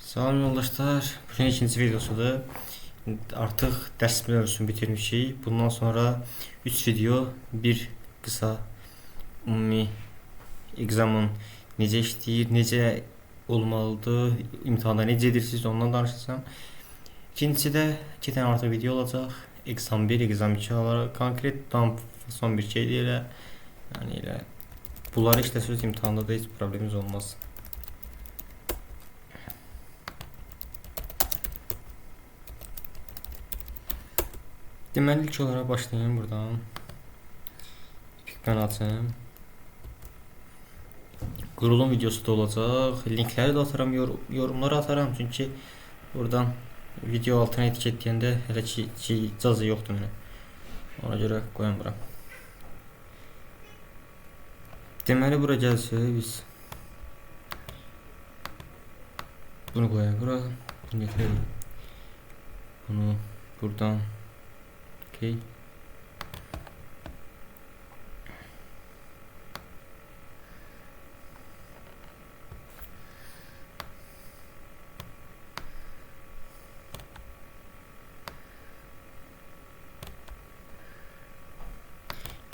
Salam yoldaşlar. Bugün ikinci videosudur. Artıq dərs mövzusunu bitirmişik. Bundan sonra 3 video, bir qısa ümumi examen necə işləyir, necə olmalıdır, imtahanda necə edirsiniz ondan danışacağım. İkincisi də 2 dənə artıq video olacaq. Exam 1, exam 2 olaraq konkret tam son bir şey ilə, yəni elə bunları işləsəz imtahanda da heç probleminiz olmaz. Deməli ilk olaraq başlayayım buradan. Pikdən açım. Qurulum videosu da olacaq. Linkləri də atarım, yorumlara atarım. Çünki buradan video altına etiketləyəndə hələ ki icazə yoxdur mənə. Ona görə qoyam bura. Deməli bura gəlsə biz bunu qoyaq bura. Bunu gətirək. Bunu buradan okay.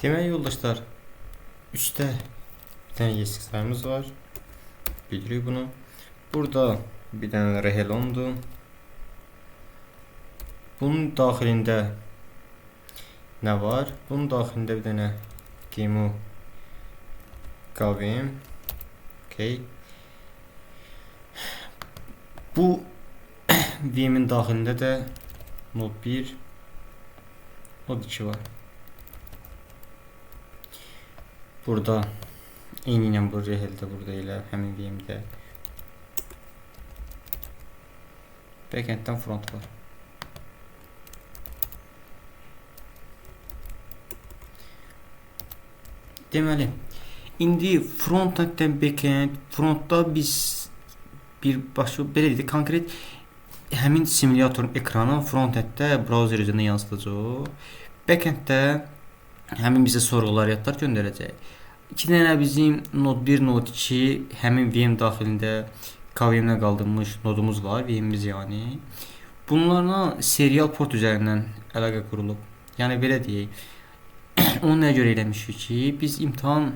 Deməli yoldaşlar, üstte bir tane yesik sayımız var. Bilirik bunu. Burada bir tane rehelondu. Bunun daxilində nə var? Bunun daxilində bir dənə gemu qavim. Okay. Bu VM'in daxilində də node 1, node 2 var. Burada eyni ilə bu rehəldə burada elə həmin VM'də backenddən front var. Deməli, indi frontenddən backend, frontda biz belə dedik, konkret həmin simulyatorun ekranı frontenddə browser üzərindən yansıdacaq. Backenddə həmin bizə sorğular, yadlar göndərəcək. 2 dənə bizim node 1, node 2 həmin VM daxilində KVM-lə qaldırmış nodumuz var, VM'imiz yəni. Bunlarla serial port üzərindən əlaqə qurulub. Yəni belə deyək. Onu nəyə görə eləmişik ki, biz imtahan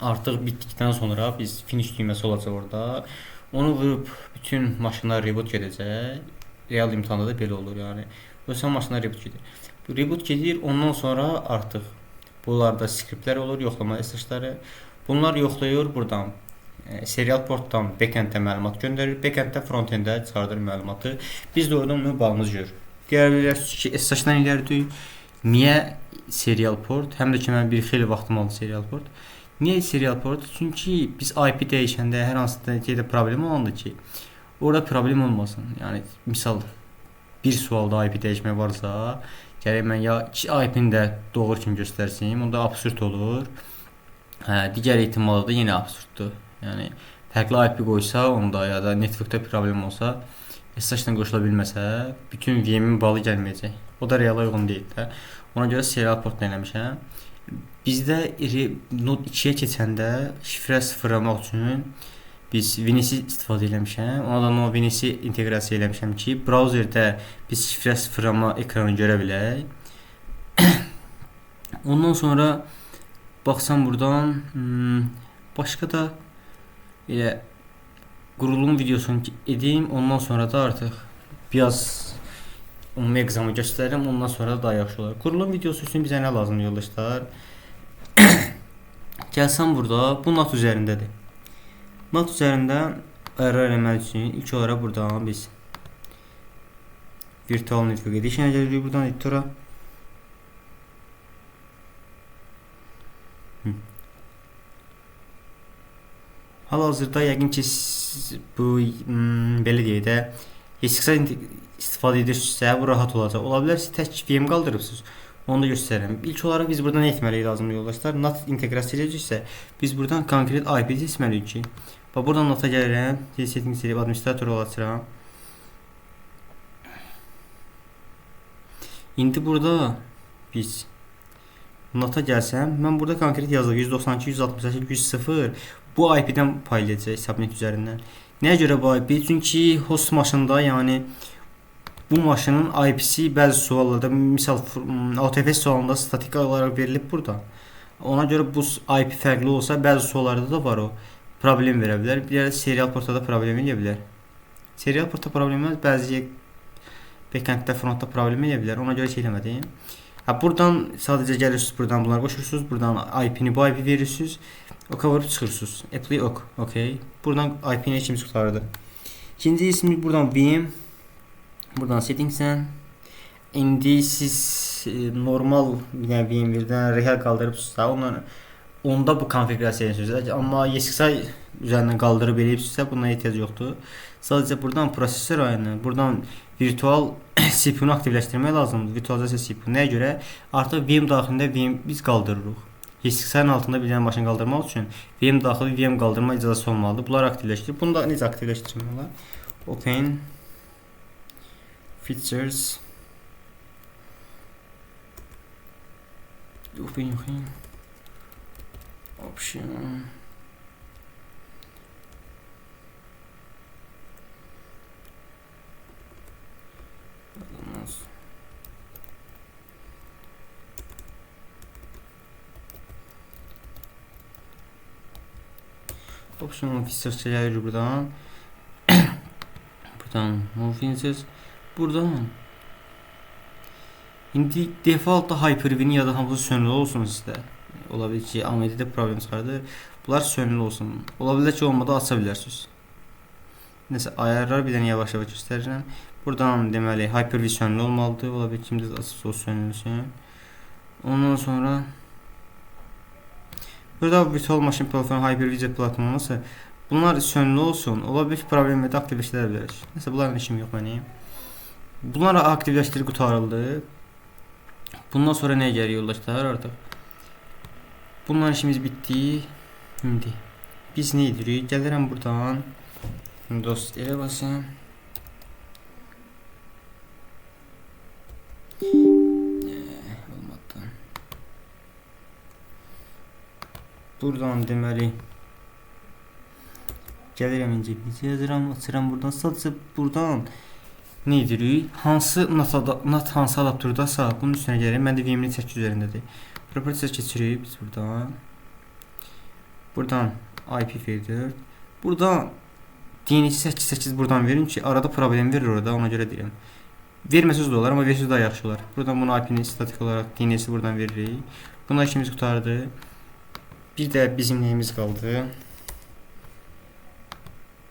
artıq bitdikdən sonra biz finish düyməsi olacaq orada. Onu vurub bütün maşınlar reboot gedəcək. Real imtahanda da belə olur yəni. Ölsən maşınlar reboot gedir. Bu reboot gedir, ondan sonra artıq bunlarda skriptlər olur, yoxlama SSH-ları. Bunlar yoxlayır buradan. Serial portdan backend'ə məlumat göndərir, backend'də frontendə çıxardır məlumatı. Biz də oradan onu bağımız görür. Deyə bilərsiniz ki, SSH-dan iləridik. Niyə serial port? Həm də ki, mən bir xeyli vaxtım oldu serial port. Niyə serial port? Çünki biz IP dəyişəndə hər hansı da problem olanda ki, orada problem olmasın. Yəni, misal, bir sualda IP dəyişmək varsa, gərək mən ya IP-ni də doğru kimi göstərsin, onda absurd olur. Digər ehtimalı da yenə absurddur. Yəni, fərqli IP qoysa, onda ya da networkda problem olsa, SSH-dan qoşula bilməsə, bütün VM-in balı gəlməyəcək. O da reala uyğun deyil də. Ona görə serial portla eləmişəm. Bizdə node 2-yə keçəndə şifrə sıfırlamaq üçün biz VNC istifadə eləmişəm. Ona da no VNC inteqrasiya eləmişəm ki, browserdə biz şifrə sıfırlama ekranı görə bilək. Ondan sonra baxsam buradan başqa da elə qurulum videosunu edeyim. Ondan sonra da artıq biraz ümumi examı göstərirəm. Ondan sonra daha yaxşı olar. Qurulum videosu üçün bizə nə lazımdır yoldaşlar? Gəlsəm burada, bu NAT üzərindədir. NAT üzərində ayarlar eləmək üçün ilk olaraq buradan biz Virtual Network Edition'a gelirik buradan editora. Hal-hazırda yəqin ki bu belə deyək də SSH istifadə edirsinizsə bu rahat olacaq. Ola bilər siz tək VM qaldırıbsınız. Onu da göstərərəm. İlk olaraq biz buradan nə etməliyik lazımdır yoldaşlar? NAT inteqrasiya edəcəksə biz buradan konkret IP seçməliyik ki. Bax buradan NAT-a gəlirəm. Settings edib administrator açıram. İndi burada biz NAT-a gəlsəm, mən burada konkret yazılıb 192.168.100 bu IP-dən paylayacaq subnet üzərindən. Nəyə görə bu IP? Çünki host maşında, yəni bu maşının IP-si bəzi suallarda, misal OTF sualında statik olaraq verilib burada. Ona görə bu IP fərqli olsa, bəzi suallarda da var o. Problem verə bilər. Bir də serial portada problem edə bilər. Serial portda problem olmaz, bəzi backenddə, frontda problem edə bilər. Ona görə şey eləmədim. Buradan sadəcə gəlirsiniz, buradan bunları qoşursunuz, buradan IP-ni bu IP verirsiniz. Oka vurup çıxırsınız. Apply ok. Okay. Buradan IP-ni işimiz qurtardı. İkinci ismi buradan VM. Buradan settings'dən. İndi siz normal yəni VMware'dən real qaldırıbsınızsa, onda bu konfigurasiya edirsiniz. Amma ESXi üzərindən qaldırıb eləyibsizsə, buna ehtiyac yoxdur. Sadəcə buradan prosesor ayını, buradan virtual CPU-nu aktivləşdirmək lazımdır. Virtualizasiya CPU. Nəyə görə? Artıq VM daxilində VM biz qaldırırıq. ESXi-nin altında bir dənə maşın qaldırmaq üçün VM daxili VM qaldırma icazəsi olmalıdır. Bunları aktivləşdirir. Bunu da necə aktivləşdirmək olar? Open Features Open Option Option Features gəlir buradan. Buradan Move Features. Buradan indi defaultda Hyper-V'nin ya da hamısı sönülü olsun sizdə. Ola bilər ki, AMD-də problem çıxardır. Bunlar sönülü olsun. Ola bilər ki, olmadı aça bilərsiniz. Nəsə ayarlar bir dənə yavaş-yavaş göstərirəm. Buradan deməli Hyper-V sönülü olmalıdır. Ola bilər ki, kimdə açılsa o sönülsün. Ondan sonra burada virtual machine platform Hyper-V platforması bunlar sönülü olsun. Ola bilər ki, problemi də aktivləşdirə bilərik. Nəsə bunların işim yox mənim. Bunları aktivləşdirib qutarıldı. Bundan sonra nəyə gəlir yoldaşlar artıq? Bundan işimiz bitdi. İndi biz nə edirik? Gəlirəm buradan. Dost elə basım. Olmadı. Buradan deməli gəlirəm incə biz yazıram, açıram buradan. Sadəcə buradan nə edirik? Hansı NAT hansı adapterdasa bunun üstünə gəlir. Məndə VMware 8 üzərindədir. Properties keçirik biz buradan. Buradan IP4. Buradan DNS8 buradan verin ki, arada problem verir orada, ona görə deyirəm. Verməsəz də olar, amma versəz daha yaxşı olar. Buradan bunu IP-ni statik olaraq DNS-i buradan veririk. Buna işimiz qutardı. Bir də bizim nəyimiz qaldı?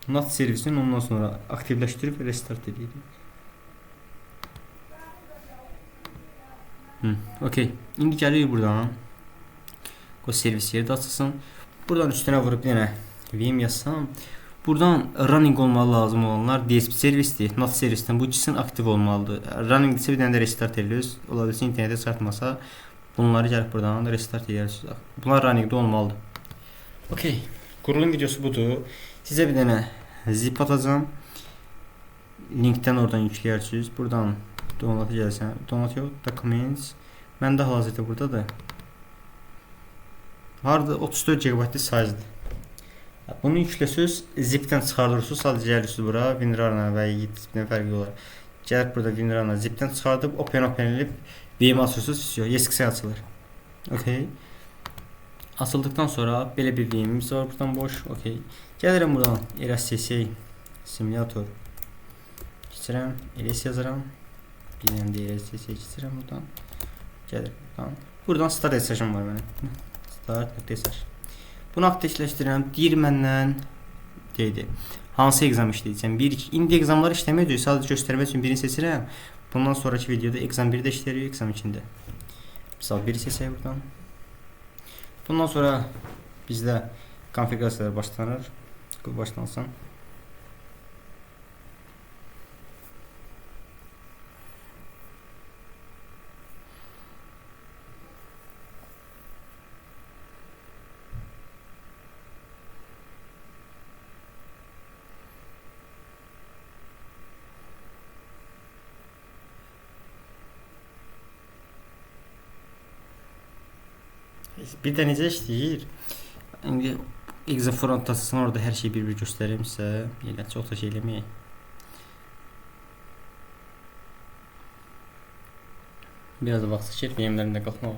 NAT servisini ondan sonra aktivləşdirib restart edirik. Okay. İndi gəlirik buradan. O servis yeri də açılsın. Buradan üstünə vurub bir dənə VM yazsam. Buradan running olmalı lazım olanlar DSP servisdir. NAT servisindən bu ikisinin aktiv olmalıdır. Running isə bir dənə də restart edirsiniz. Ola bilsin internetə çatmasa bunları gəlib buradan restart edirsiniz. Bunlar runningdə olmalıdır. Okay. Qurulum videosu budur. Sizə bir dənə zip atacağım. Linkdən oradan yükləyərsiniz. Buradan download gəlsən. Download yox, documents. Məndə hal-hazırda buradadır. Harda 34 GB size'dir. Bunu yükləsiniz, zipdən çıxardırsınız, sadəcə gəlirsiniz bura, WinRAR-la və zipdən fərqi olar. Gəlib burada WinRAR-la zipdən çıxardıb, open edib, VM açırsınız, ESXi açılır. Okay. Açıldıqdan sonra belə bir VM'imiz var buradan boş. Okay. Gəlirəm buradan RSCC simulator keçirəm, LS yazıram. Bir dənə də RSCC keçirəm buradan. Gəlir buradan. Buradan start session var mənim. Start session. Bunu aktivləşdirirəm. Deyir məndən deydi. Hansı exam işləyəcəm? 1-2. İndi examlar işləməyəcək. Sadəcə göstərmək üçün birini seçirəm. Bundan sonraki videoda exam 1-də işləyirik, exam 2-də. Misal 1-i seçək buradan. Bundan sonra bizdə konfigurasiyalar başlanır. Bu başlansın. Bir də necə işləyir? İndi exe fronttasın, orada hər şey bir-bir göstərimsə, elə çox da şey eləməyək. Biraz da vaxt çəkir VM'lərində qalxmaq.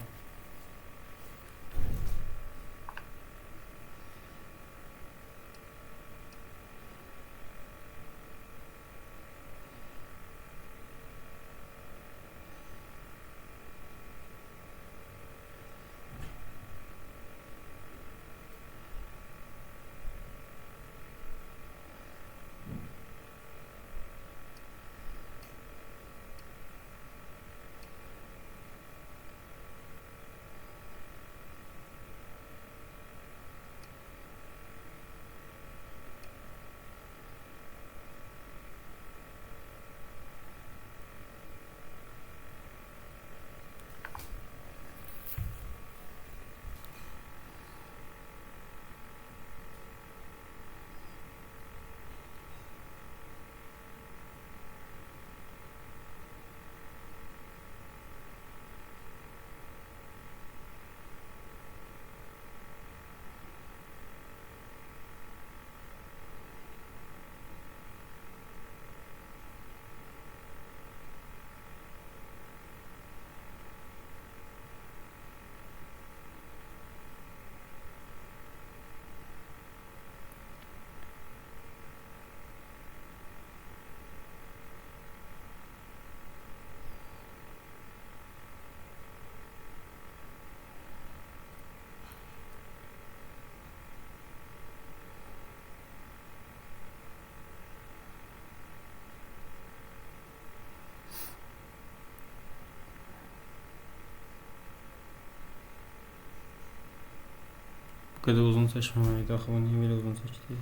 Bu kadar uzun seçmemeydi. Aklıma niye böyle uzun seçti?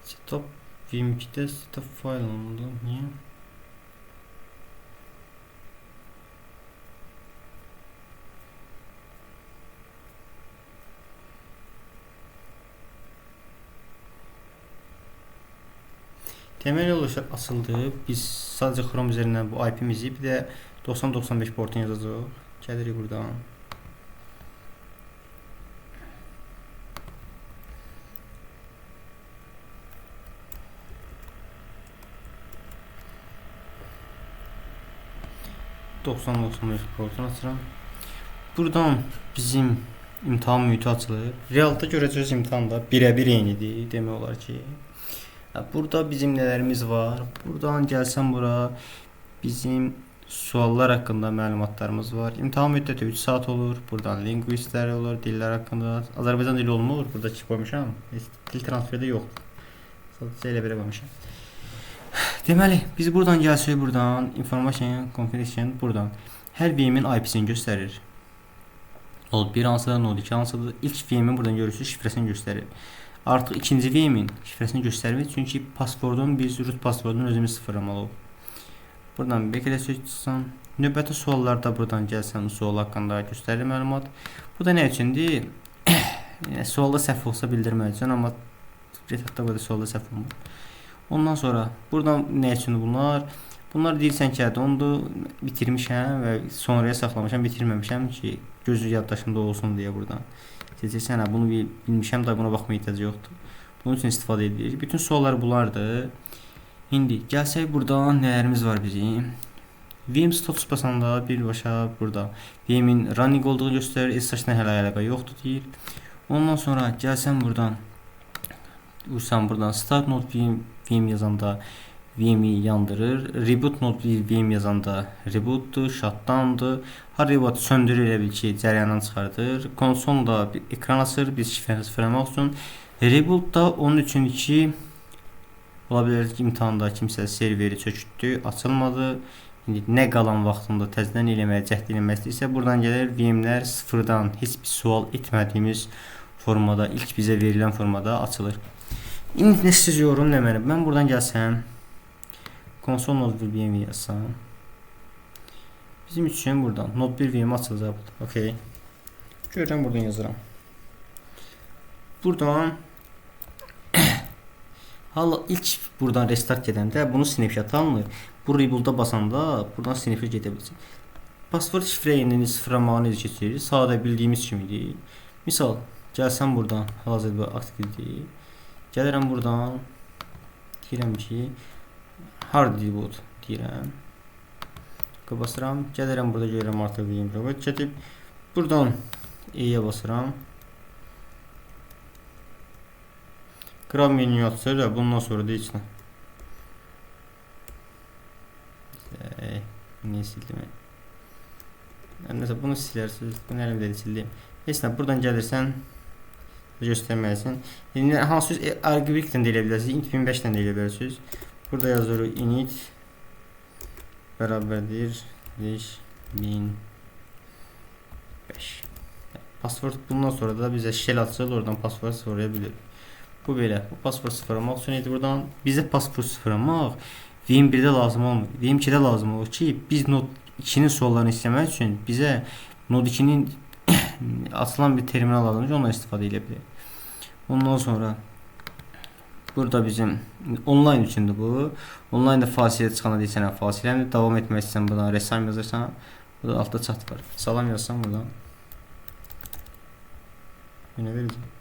Setup Vim2'de setup file oldu. Niye? Temel olarak açıldı. Biz sadece Chrome üzerinden bu IP'mizi bir de 9095 portunu yazacağız. Gelirik buradan. portunu açıram. Buradan bizim imtahan mühiti açılır. Realda görəcəyimiz imtahan da birə-bir eynidir. Demək olar ki. Burada bizim nelerimiz var. Buradan gəlsəm bura bizim suallar hakkında məlumatlarımız var. İmtahan müddəti 3 saat olur. Buradan linguistlər olur, dillər hakkında. Azərbaycan dili olmur. Burada qoymuşam. Dil transferi yoxdur. Sadəcə elə belə qoymuşam. Deməli, biz buradan gəlsək, buradan information configuration, buradan hər VM'in IP'sini göstərir. Node 1 hansıdır, Node 2 hansıdır. İlk VM'in buradan görürsünüz, şifrəsini göstərir. Artıq ikinci VM'in şifrəsini göstərmir. Çünki passwordun biz root passwordunu özümüz sıfırlamalıyıq. Buradan beklə seçsən, növbəti suallarda buradan gəlsən, sual haqqında göstərir məlumat. Bu da nə üçündür? Sualda səhv olsa bildirmək üçün, amma hətta burada sualda səhv olmur. Ondan sonra buradan nə üçün bunlar? Bunlar deyirsən ki, onu bitirmişəm və sonraya saxlamışam, bitirməmişəm ki, gözü yaddaşımda olsun deyə buradan. Seçirsən, bunu bilmişəm da buna baxma ehtiyac yoxdur. Bunun üçün istifadə edirik. Bütün suallar bunlardır. İndi gəlsək buradan nələrimiz var bizim? VM status basanda birbaşa burada VM'in running olduğu göstərir. SSH-la hələ əlaqə yoxdur deyir. Ondan sonra gəlsən buradan buradan start node VM yazanda VM'i yandırır. Reboot node VM yazanda rebootdur, shutdown'dur. Hard reboot söndürür, elə bil ki, cəryandan çıxardır. Konsolda bir ekran açır, biz şifrəni sıfırlamaq üçün. Reboot da onun üçün ki, ola bilər ki, imtahanda kimsə serveri çökütdü, açılmadı. İndi nə qalan vaxtında təzədən eləməyə, cəhd eləmək istəyirsə, buradan gəlir VM'lər sıfırdan heç bir sual etmədiyimiz formada, ilk bizə verilən formada açılır. İndi nə siz yorum deməli. Mən buradan gəlsəm, konsol node 1 VM yazsam, bizim üçün buradan node 1 VM açılacaq. Okay. Görürəm, buradan yazıram. Buradan Hala ilk buradan restart gedəndə bunu snapshot alınır. Bu rebuild'a basanda buradan snapshot gedə bilirsən. Password şifrəni sıfırlamağı necə keçirir? Sadə bildiyimiz kimidir. Misal, gəlsəm buradan hazırda aktivdir. Gəlirəm buradan deyirəm ki, hard reboot deyirəm. Basıram. Gəlirəm burada görürəm artıq Vim robot gedib. Buradan E-yə basıram. Grab menüyü açır və bundan sonra da heç nə. Niyə sildim? Nəsə bunu silərsiniz. Bunu əlimdə sildim. Heç nə, buradan gəlirsən göstərməlisin. Yəni hansı arqibikdən də elə bilərsiniz, int 1005-dən də elə bilərsiniz. Burada yazırıq init bərabərdir 1005. Password bundan sonra da bizə shell açılır, oradan password soraya bilir. Bu belə. Bu password sıfırlamaq üçün idi buradan. Bizə password sıfırlamaq Vim 1-də lazım olmur. Vim 2-də lazım olur ki, biz Node 2-nin suallarını istəmək üçün bizə Node 2-nin açılan bir terminal lazımdır, ondan istifadə edə bilir. Ondan sonra burada bizim online üçündür bu. Online da fasilə çıxana deyirsən, fasiləni davam etmək istəsən buradan resign yazırsan. Burada altda chat var. Salam yazsan buradan. Yine verəcəm.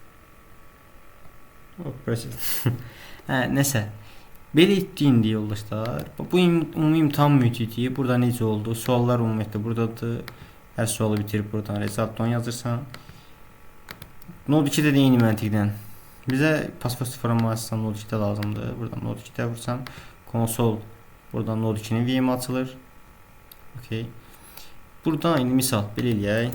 Nəsə. Belə etdiyində yoldaşlar. Bu ümumi imtahan mühitidir. Burada necə oldu? Suallar ümumiyyətlə buradadır. Hər sualı bitirib buradan result-dan yazırsan. Node 2-də də eyni məntiqdən. Bizə password sıfırlamaq Node 2-də lazımdır. Buradan Node 2-də vursam konsol buradan Node 2-nin VM açılır. Okay. Buradan indi misal belə eləyək.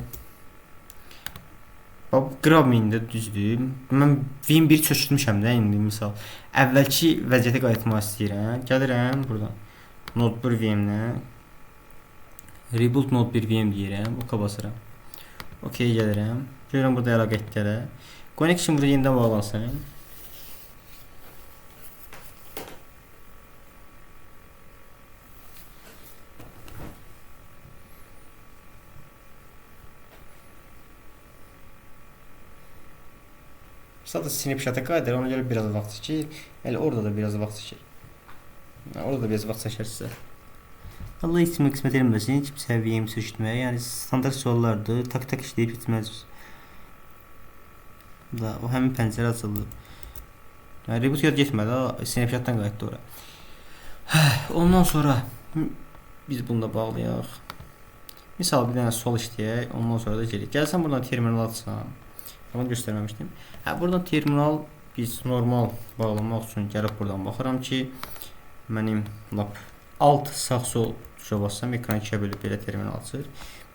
Grab menüdə düzdür. Mən Vim 1 çökürtmüşəm də indi misal. Əvvəlki vəziyyətə qayıtmaq istəyirəm. Gəlirəm buradan. Node 1 VM-nə. Rebuild Node 1 VM deyirəm. OK basıram. OK gəlirəm. Görürəm burada əlaqə etdilər. Connection burada yenidən bağlansın. Sadəcə snapshot-a qayıdır, ona görə biraz vaxt çəkir. Elə orada da biraz vaxt çəkir. Orada da biraz vaxt çəkər sizə. Allah içmə qismət eləməsin, kimsə səviyyəmi sökütməyə. Yəni standart suallardır, tak işləyib getməz. Da o həmin pəncərə açıldı. Yəni reboot yad getmədi, snapshot-dan qayıtdı ora. Ondan sonra biz bunu da bağlayaq. Misal bir dənə sual işləyək, ondan sonra da gəlir. Gəlsən buradan terminal açsam. Onu göstərməmişdim. Buradan terminal biz normal bağlamaq üçün gəlib buradan baxıram ki, mənim lap alt sağ sol tuşa bassam ekran ikiyə bölüb belə terminal açır.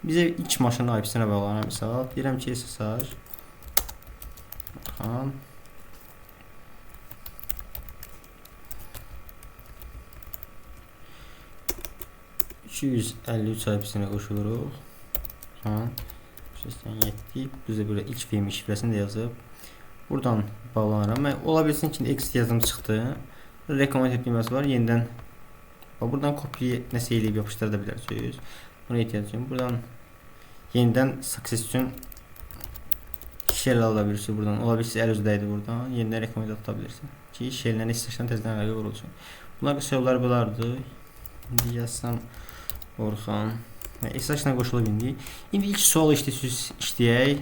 Bizə ilk maşının IP-sinə bağlanan misal deyirəm ki, SSH Orxan 253 IP-sinə qoşuluruq. 87. Bizə belə ilk VM şifrəsini də yazıb. Buradan bağlanıram. Ola bilsin ki, X yazım çıxdı. Rekomend etdiyimiz var. Yenidən buradan kopya nəsə eləyib yapışdıra da bilərsiniz. Buna ehtiyac yoxdur. Buradan yenidən success üçün shell ala bilirsiniz buradan. Ola bilsin əl üzdəydi buradan. Yenidən rekomend ata bilirsiniz. Ki shelllərin istəşən tezdən əlaqə qurulsun. Bunlar qısalar bulardı. İndi yazsam Orxan SSH-la qoşulub indi. İndi ilk sual işləyək.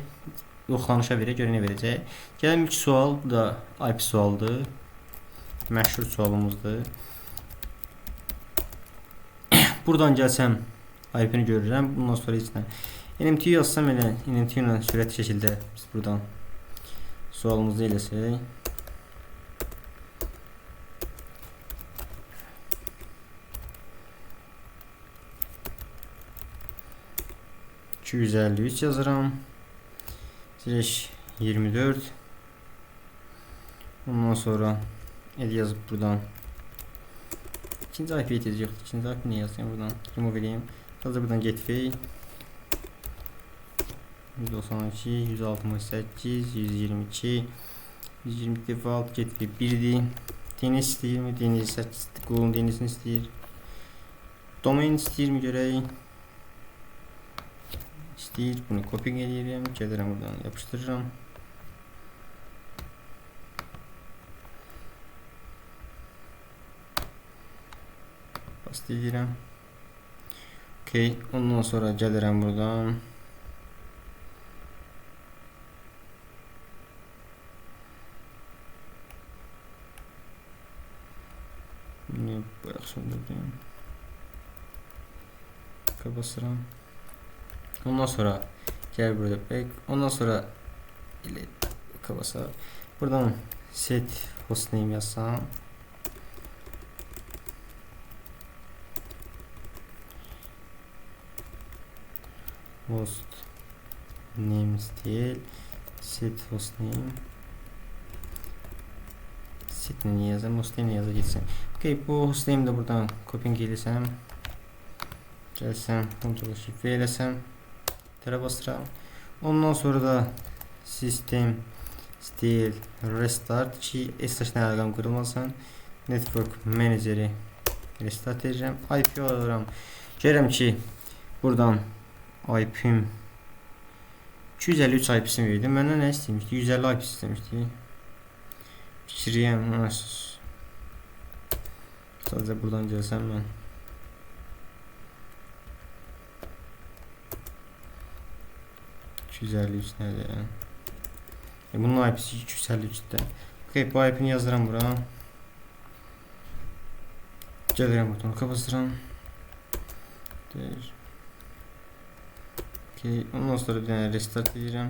Yoxlanışa verək, görə nə verəcək. Gələm ilk sual, bu da IP sualdır. Məşhur sualımızdır. Buradan gəlsəm IP-ni görürəm. Bundan sonra heç nə. NMT yazsam elə NMT ilə sürətli şəkildə biz buradan sualımızı eləsək. %253 yazıram. /24. Ondan sonra yazıb buradan. İkinci IP ehtiyac yoxdur. İkinci IP nə yazayım buradan? Remove edeyim. Sadəcə buradan gateway 192, 168, 122, 120 default gateway 1'dir. DNS istəyirmi? DNS Google DNS'ini istəyir. Domain istəyirmi görək? İstəyir. Bunu copy edirəm. Gəlirəm buradan yapışdırıram. Paste edirəm. Okay, ondan sonra gəlirəm buradan. Niye bayaq söndürdüm? Basıram. Ondan sonra gəl burada back. Ondan sonra elə basar. Buradan set hostname yazsam. Host names değil. Set hostname. Set ne yazayım? Hostname yaza gitsin. Okay, bu hostname de buradan copying eləsəm. Gəlsəm, Ctrl Shift V eləsəm. Tere basıram. Ondan sonra da sistem stil restart ki SSH əlaqəm qırılmasın. Network menajeri restart edəcəm. IP alıram. Gəlirəm ki buradan IP'm 253 IP'sini verdim. Məndən nə istəmişdi? 150 IP istəmişdi. Fikirliyəm. Sadəcə buradan gəlsəm mən. Nədir yəni? Bunun IP'si 253'də. Okay, bu IP'ni yazıram bura. Gəlirəm buradan kapasıram. Okay, ondan sonra bir dənə restart edirəm.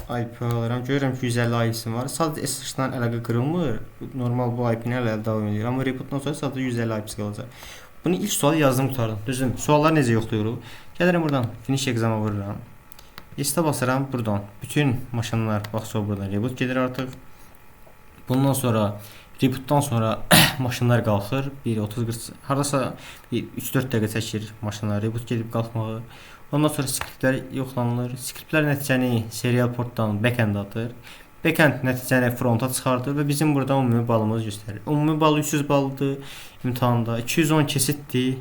IP alıram. Görürəm ki 150 IP'sim var. Sadəcə SSH-dan əlaqə qırılmır. Normal bu IP-ni hələ davam edir. Amma rebootdan sonra sadəcə 150 IP'si qalacaq. Bunu ilk sualı yazdım qutardım. Düzdür. Sualları necə yoxlayırıq? Gəlirəm buradan finish exam'a vururam. Listə basıram buradan. Bütün maşınlar baxsa buradan reboot gedir artıq. Bundan sonra rebootdan sonra maşınlar qalxır. 1:30 hardasa 3-4 dəqiqə çəkir maşınlar reboot gedib qalxmağı. Ondan sonra skriptlər yoxlanılır. Skriptlər nəticəni serial portdan backend atır. Backend nəticəni fronta çıxardır və bizim burada ümumi balımız göstərir. Ümumi bal 300 baldır imtahanda. 210 keçiddir.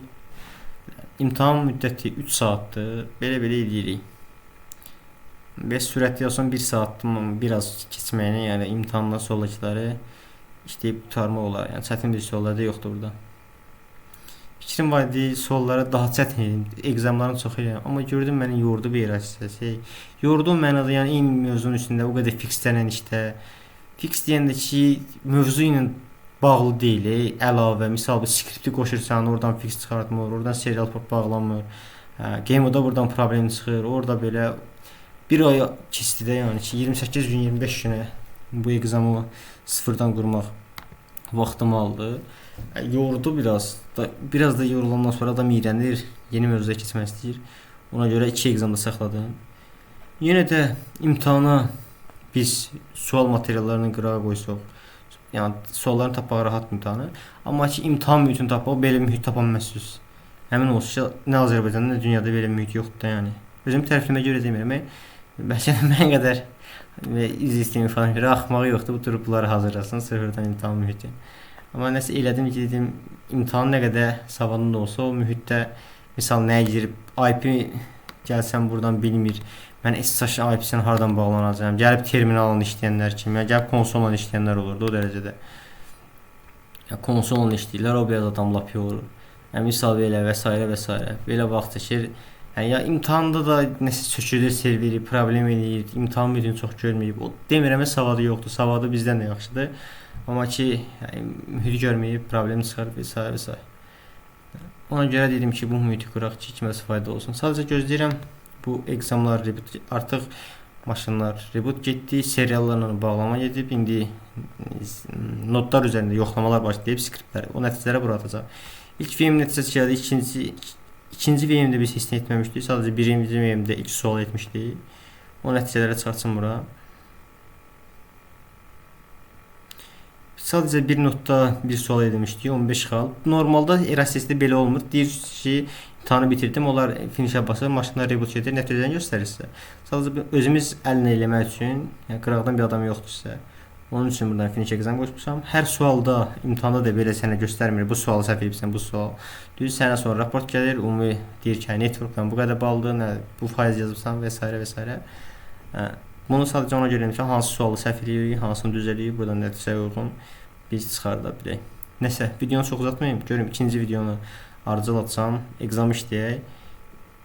İmtahan müddəti 3 saatdır. Belə edirik. Və sürətli olsun 1 saatdır biraz keçməyinə, yəni imtahandan sonrakiləri işləyib qurtarmaq olar. Yəni çətin bir suallar da yoxdur burada. Fikrim var idi, suallara daha çətin edim. Examların çoxu edirəm. Amma gördüm məni yordu bir hissəsi. Yordu mənada, yəni eyni mövzunun üstündə o qədər fixlərlə işlə. Fix deyəndə ki, mövzu ilə bağlı deyil, əlavə, misal bir skripti qoşursan, oradan fix çıxartmır, oradan serial port bağlanmır. Game-da buradan problem çıxır. Orada belə bir ay keçdi də, yəni ki 28 gün 25 günə bu examı sıfırdan qurmaq vaxtımı aldı. Yordu biraz. Biraz da yorulandan sonra adam iyrənir, yeni mövzuya keçmək istəyir. Ona görə 2 examda saxladım. Yenə də imtahana biz sual materiallarını qırağa qoysaq, yəni sualların tapmağı rahat imtahanı. Amma ki imtahan mühitini tapmaq, belə mühit tapa bilməzsiniz. Həmin olsun ki, nə Azərbaycanda, nə dünyada belə mühit yoxdur da, yəni. Özüm tərəfimə görə demirəm. Bəlkə də mən qədər iz istəyimi falan görə axmağı yoxdur. Bu tür bunları hazırlasın, sıfırdan imtahan mühiti. Amma nəsə elədim ki, dedim, imtahan nə qədər savadında olsa, o mühitdə misal nəyə girib, IP gəlsəm buradan bilmir. Mən SSH IP-sini hardan bağlanacağım? Gəlib terminalını işləyənlər kimi, gəlib konsolla işləyənlər olurdu o dərəcədə. Ya konsolla işləyirlər, o biraz adam lap yorur. Yəni misal belə və s. və s. Belə vaxt çəkir. Yəni ya imtahanda da nəsə çökülür serveri, problem eləyir, imtahan müdürünü çox görməyib. O demirəm savadı yoxdur, savadı bizdən də yaxşıdır. Amma ki, yəni, mühiti görməyib, problem çıxarıb və s. və s. Ona görə dedim ki, bu mühiti quraq ki, kiməsə fayda olsun. Sadəcə gözləyirəm bu examlar reboot, artıq maşınlar reboot getdi, seriallarla bağlama gedib, indi notlar üzərində yoxlamalar başlayıb skriptləri, o nəticələrə bura atacaq. İlk VM nəticəsi gəldi, ikinci VM-də biz heç nə etməmişdik, sadəcə birinci VM-də 2 sual etmişdik. O nəticələrə çıxartsın bura. Sadəcə bir notda bir sual edilmişdi, 15 xal. Normalda Erasmus'da belə olmur. Deyir ki, imtahanı bitirdim, onlar finishə basır, maşınlar reboot edir, nəticəni göstərir sizə. Sadəcə özümüz əlinə eləmək üçün, yəni qıraqdan bir adam yoxdursa, onun üçün buradan finish exam qoşmuşam. Hər sualda, imtahanda da belə sənə göstərmir, bu sualı səhv edibsən, bu sual. Düz sənə sonra raport gəlir, ümumi deyir ki, networkdan bu qədər baldır, bu faiz yazıbsan və s. və s. Bunu sadəcə ona görə ki, hansı sualı səhv edirik, hansını düz edirik, buradan nəticəyə uyğun biz çıxarda bilək. Nəsə, videonu çox uzatmayım. Görüm ikinci videonu ardıcıl atsam, exam işləyək.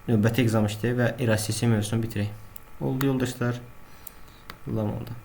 Növbəti exam işləyək və RSS mövzusunu bitirək. Oldu yoldaşlar. Ulan oldu.